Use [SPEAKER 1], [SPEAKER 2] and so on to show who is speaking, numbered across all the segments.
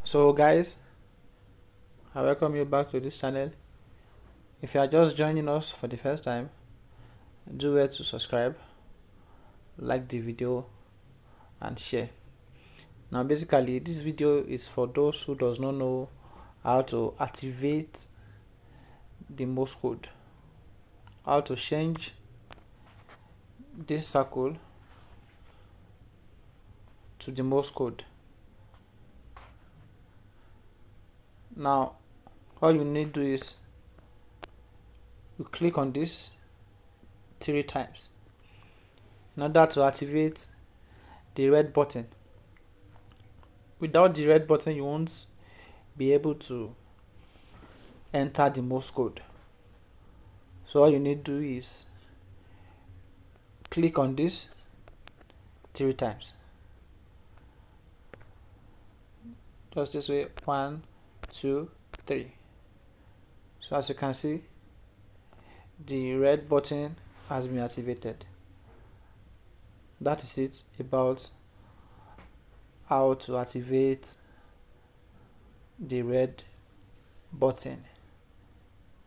[SPEAKER 1] So guys, I welcome you back to this channel. If you are just joining us for the first time, do well to subscribe, like the video and share. Now basically this video is for those who does not know how to activate the Morse code, how to change this circle to the Morse code. Now all you need to do is you click on this 3 times in order to activate the red button. Without the red button you won't be able to enter the Morse code. So all you need to do is click on this 3 times, just this way, 1 2 3. So as you can see, the red button has been activated. That is it about how to activate the red button.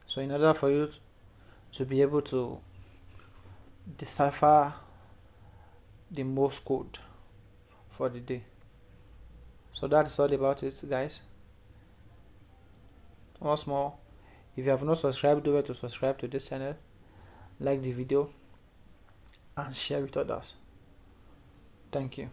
[SPEAKER 1] So in order for you to be able to decipher the Morse code for the day, so that's all about it, guys. Once more, if you have not subscribed, do well to subscribe to this channel, like the video and share with others. Thank you.